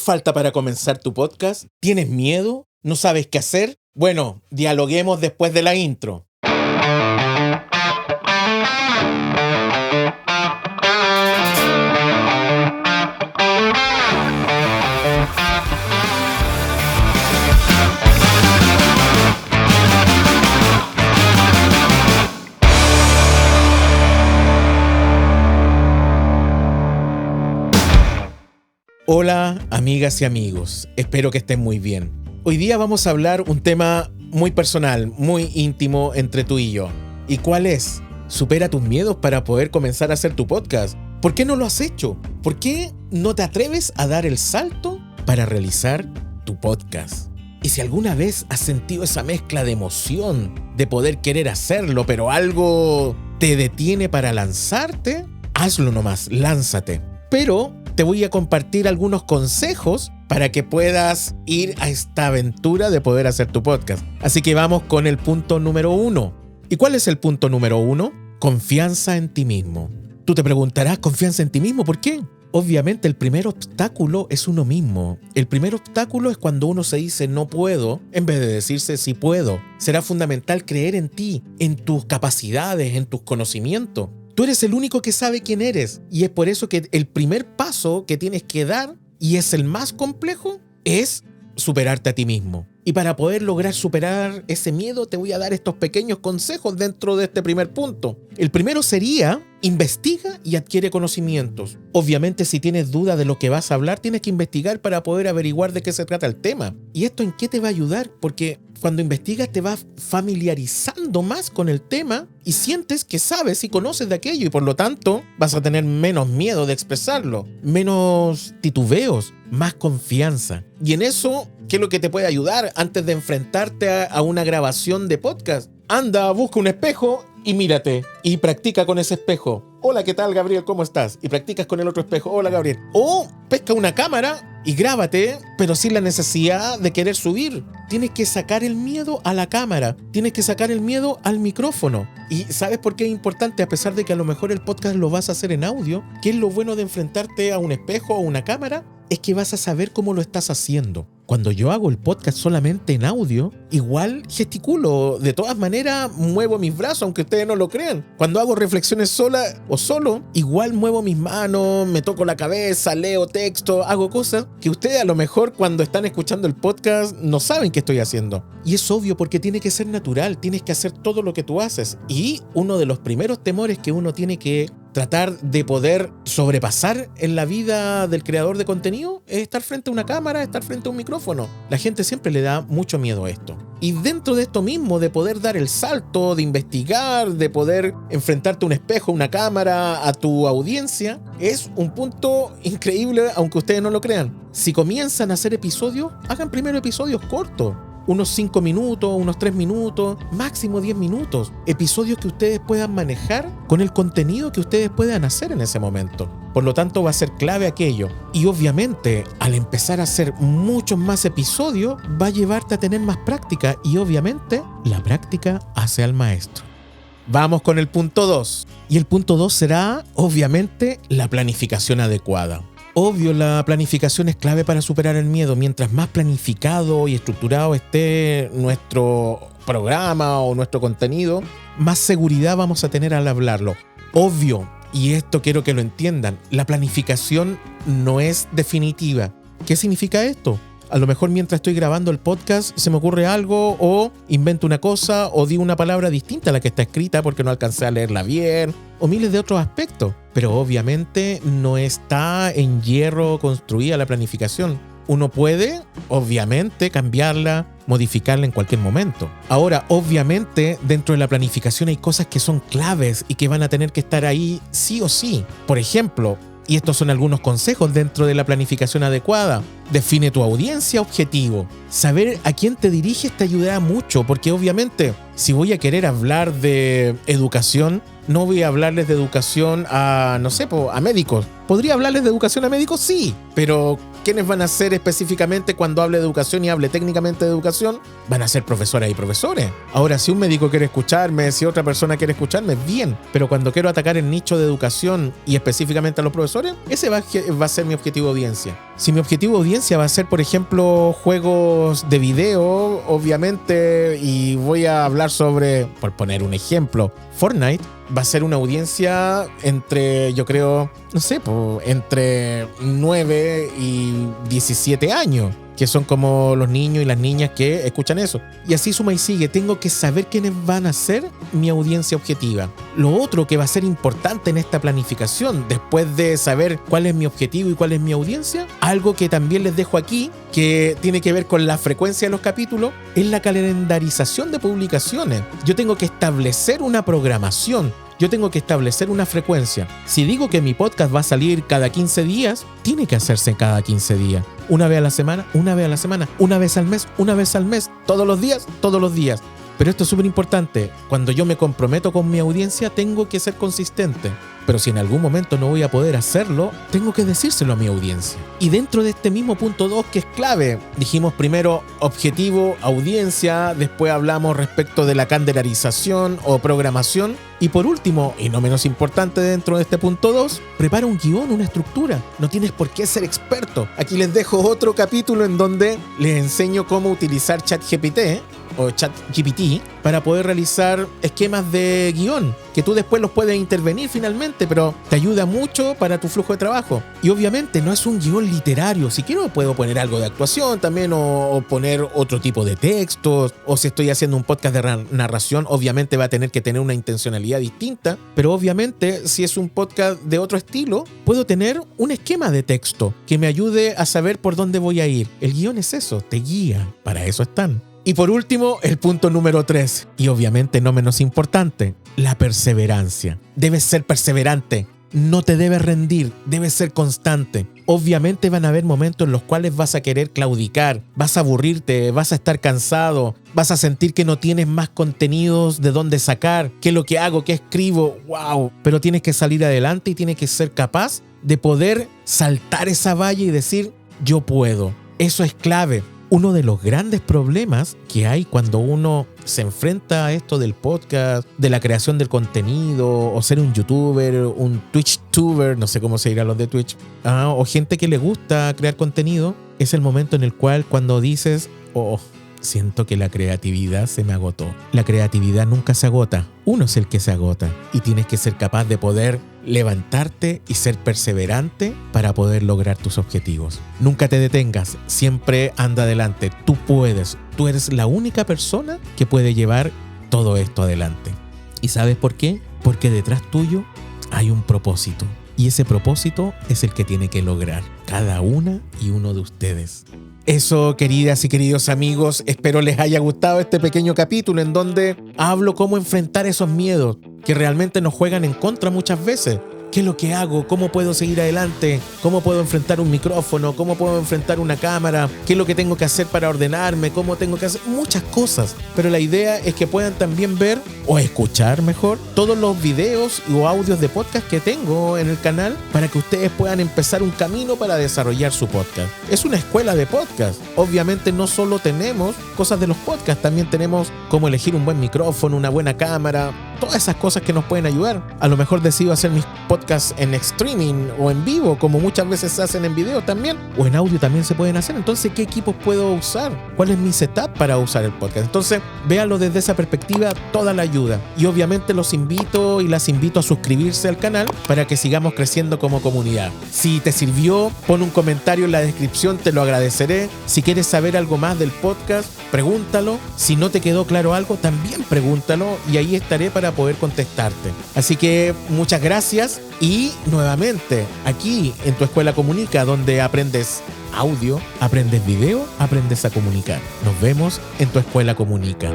falta para comenzar tu podcast? ¿Tienes miedo? ¿No sabes qué hacer? Bueno, dialoguemos después de la intro. Hola, amigas y amigos. Espero que estén muy bien. Hoy día vamos a hablar un tema muy personal, muy íntimo entre tú y yo. ¿Y cuál es? Supera tus miedos para poder comenzar a hacer tu podcast. ¿Por qué no lo has hecho? ¿Por qué no te atreves a dar el salto para realizar tu podcast? Y si alguna vez has sentido esa mezcla de emoción, de poder querer hacerlo, pero algo te detiene para lanzarte, hazlo nomás, lánzate. Pero te voy a compartir algunos consejos para que puedas ir a esta aventura de poder hacer tu podcast. Así que vamos con el punto número 1. ¿Y cuál es el punto número 1? Confianza en ti mismo. Tú te preguntarás, ¿confianza en ti mismo? ¿Por qué? Obviamente el primer obstáculo es uno mismo. El primer obstáculo es cuando uno se dice no puedo, en vez de decirse sí puedo. Será fundamental creer en ti, en tus capacidades, en tus conocimientos. Tú eres el único que sabe quién eres y es por eso que el primer paso que tienes que dar, y es el más complejo, es superarte a ti mismo. Y para poder lograr superar ese miedo te voy a dar estos pequeños consejos dentro de este primer punto. El primero sería, investiga y adquiere conocimientos. Obviamente si tienes duda de lo que vas a hablar, tienes que investigar para poder averiguar de qué se trata el tema. ¿Y esto en qué te va a ayudar? Porque cuando investigas te vas familiarizando más con el tema y sientes que sabes y conoces de aquello y por lo tanto vas a tener menos miedo de expresarlo, menos titubeos, más confianza. Y en eso, ¿qué es lo que te puede ayudar antes de enfrentarte a una grabación de podcast? Anda, busca un espejo y mírate y practica con ese espejo. Hola, ¿qué tal, Gabriel? ¿Cómo estás? Y practicas con el otro espejo. Hola, Gabriel. O pesca una cámara y grábate, pero sin la necesidad de querer subir. Tienes que sacar el miedo a la cámara. Tienes que sacar el miedo al micrófono. ¿Y sabes por qué es importante? A pesar de que a lo mejor el podcast lo vas a hacer en audio, ¿qué es lo bueno de enfrentarte a un espejo o una cámara? Es que vas a saber cómo lo estás haciendo. Cuando yo hago el podcast solamente en audio, igual gesticulo. De todas maneras, muevo mis brazos, aunque ustedes no lo crean. Cuando hago reflexiones sola o solo, igual muevo mis manos, me toco la cabeza, leo texto, hago cosas que ustedes a lo mejor cuando están escuchando el podcast no saben qué estoy haciendo. Y es obvio porque tiene que ser natural, tienes que hacer todo lo que tú haces. Y uno de los primeros temores que uno tiene que tratar de poder sobrepasar en la vida del creador de contenido es estar frente a una cámara, estar frente a un micrófono. La gente siempre le da mucho miedo a esto. Y dentro de esto mismo, de poder dar el salto, de investigar, de poder enfrentarte a un espejo, a una cámara, a tu audiencia, es un punto increíble, aunque ustedes no lo crean. Si comienzan a hacer episodios, hagan primero episodios cortos. Unos 5 minutos, unos 3 minutos, máximo 10 minutos. Episodios que ustedes puedan manejar con el contenido que ustedes puedan hacer en ese momento. Por lo tanto, va a ser clave aquello. Y obviamente, al empezar a hacer muchos más episodios, va a llevarte a tener más práctica. Y obviamente, la práctica hace al maestro. Vamos con el punto 2. Y el punto 2 será, obviamente, la planificación adecuada. Obvio, la planificación es clave para superar el miedo. Mientras más planificado y estructurado esté nuestro programa o nuestro contenido, más seguridad vamos a tener al hablarlo. Obvio, y esto quiero que lo entiendan, la planificación no es definitiva. ¿Qué significa esto? A lo mejor mientras estoy grabando el podcast se me ocurre algo o invento una cosa o digo una palabra distinta a la que está escrita porque no alcancé a leerla bien o miles de otros aspectos. Pero obviamente no está en hierro construida la planificación. Uno puede, obviamente, cambiarla, modificarla en cualquier momento. Ahora, obviamente, dentro de la planificación hay cosas que son claves y que van a tener que estar ahí sí o sí. Por ejemplo, y estos son algunos consejos dentro de la planificación adecuada. Define tu audiencia objetivo. Saber a quién te diriges te ayudará mucho, porque obviamente, si voy a querer hablar de educación, no voy a hablarles de educación a, no sé, a médicos. ¿Podría hablarles de educación a médicos? Sí, pero ¿quiénes van a ser específicamente cuando hable de educación y hable técnicamente de educación? Van a ser profesoras y profesores. Ahora, si un médico quiere escucharme, si otra persona quiere escucharme, bien. Pero cuando quiero atacar el nicho de educación y específicamente a los profesores, ese va a ser mi objetivo de audiencia. Si mi objetivo de audiencia va a ser, por ejemplo, juegos de video, obviamente, y voy a hablar sobre, por poner un ejemplo, Fortnite, va a ser una audiencia entre, yo creo, no sé, entre 9 y 17 años, que son como los niños y las niñas que escuchan eso. Y así suma y sigue, tengo que saber quiénes van a ser mi audiencia objetiva. Lo otro que va a ser importante en esta planificación, después de saber cuál es mi objetivo y cuál es mi audiencia, algo que también les dejo aquí, que tiene que ver con la frecuencia de los capítulos, es la calendarización de publicaciones. Yo tengo que establecer una programación. Yo tengo que establecer una frecuencia. Si digo que mi podcast va a salir cada 15 días, tiene que hacerse cada 15 días. Una vez a la semana, una vez a la semana, una vez al mes, una vez al mes, todos los días, todos los días. Pero esto es súper importante. Cuando yo me comprometo con mi audiencia, tengo que ser consistente. Pero si en algún momento no voy a poder hacerlo, tengo que decírselo a mi audiencia. Y dentro de este mismo punto 2, que es clave, dijimos primero objetivo, audiencia, después hablamos respecto de la calendarización o programación. Y por último, y no menos importante dentro de este punto 2, prepara un guión, una estructura. No tienes por qué ser experto. Aquí les dejo otro capítulo en donde les enseño cómo utilizar ChatGPT o ChatGPT para poder realizar esquemas de guión que tú después los puedes intervenir finalmente, pero te ayuda mucho para tu flujo de trabajo. Y obviamente no es un guión literario. Si quiero puedo poner algo de actuación también o poner otro tipo de textos, o si estoy haciendo un podcast de narración, obviamente va a tener que tener una intencionalidad distinta, pero obviamente si es un podcast de otro estilo, puedo tener un esquema de texto que me ayude a saber por dónde voy a ir. El guión es eso, te guía, para eso están. Y por último, el punto número 3, y obviamente no menos importante, la perseverancia. Debes ser perseverante, no te debes rendir, debes ser constante. Obviamente van a haber momentos en los cuales vas a querer claudicar, vas a aburrirte, vas a estar cansado, vas a sentir que no tienes más contenidos de dónde sacar, qué es lo que hago, qué escribo, wow. Pero tienes que salir adelante y tienes que ser capaz de poder saltar esa valla y decir, yo puedo. Eso es clave. Uno de los grandes problemas que hay cuando uno se enfrenta a esto del podcast, de la creación del contenido, o ser un youtuber, un twitchtuber, no sé cómo se dirá los de Twitch, o gente que le gusta crear contenido, es el momento en el cual cuando dices, siento que la creatividad se me agotó. La creatividad nunca se agota, uno es el que se agota y tienes que ser capaz de poder levantarte y ser perseverante para poder lograr tus objetivos. Nunca te detengas, siempre anda adelante, tú puedes, tú eres la única persona que puede llevar todo esto adelante. ¿Y sabes por qué? Porque detrás tuyo hay un propósito y ese propósito es el que tiene que lograr cada una y uno de ustedes. Eso, queridas y queridos amigos, espero les haya gustado este pequeño capítulo en donde hablo cómo enfrentar esos miedos que realmente nos juegan en contra muchas veces. ¿Qué es lo que hago? ¿Cómo puedo seguir adelante? ¿Cómo puedo enfrentar un micrófono? ¿Cómo puedo enfrentar una cámara? ¿Qué es lo que tengo que hacer para ordenarme? ¿Cómo tengo que hacer? Muchas cosas. Pero la idea es que puedan también ver o escuchar mejor todos los videos o audios de podcast que tengo en el canal para que ustedes puedan empezar un camino para desarrollar su podcast. Es una escuela de podcast. Obviamente no solo tenemos cosas de los podcasts, también tenemos cómo elegir un buen micrófono, una buena cámara, todas esas cosas que nos pueden ayudar. A lo mejor decido hacer mis podcasts en streaming o en vivo, como muchas veces se hacen en video también, o en audio también se pueden hacer. Entonces, ¿qué equipos puedo usar? ¿Cuál es mi setup para usar el podcast? Entonces, véanlo desde esa perspectiva, toda la ayuda. Y obviamente los invito y las invito a suscribirse al canal para que sigamos creciendo como comunidad. Si te sirvió, pon un comentario en la descripción, te lo agradeceré. Si quieres saber algo más del podcast, pregúntalo. Si no te quedó claro algo, también pregúntalo y ahí estaré para poder contestarte. Así que muchas gracias y nuevamente aquí en Tu Escuela Comunica, donde aprendes audio, aprendes video, aprendes a comunicar. Nos vemos en Tu Escuela Comunica.